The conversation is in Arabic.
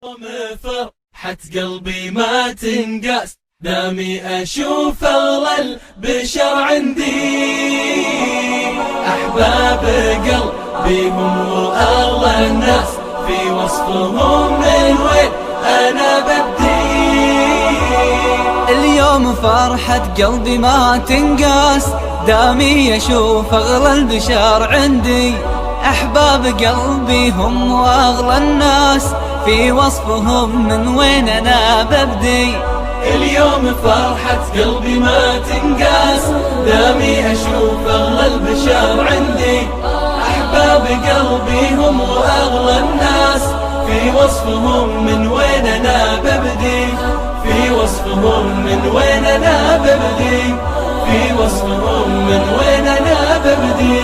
فرحة قلبي ما تنقاس، دامي أشوف أغلى البشر عندي. أحباب قلبي هم وأغلى الناس، في وصفهم من وين أنا ببدي. اليوم فرحة قلبي ما تنقاس، دامي أشوف أغلى البشر عندي. أحباب قلبي هم وأغلى الناس، في وصفهم من وين أنا ببدي. اليوم فرحة قلبي ما تنقاس، دامي أشوف أغلى البشر عندي. أحباب قلبي هم وأغلى الناس، في وصفهم من وين أنا ببدي. في وصفهم من وين أنا ببدي. في وصفهم من وين أنا ببدي.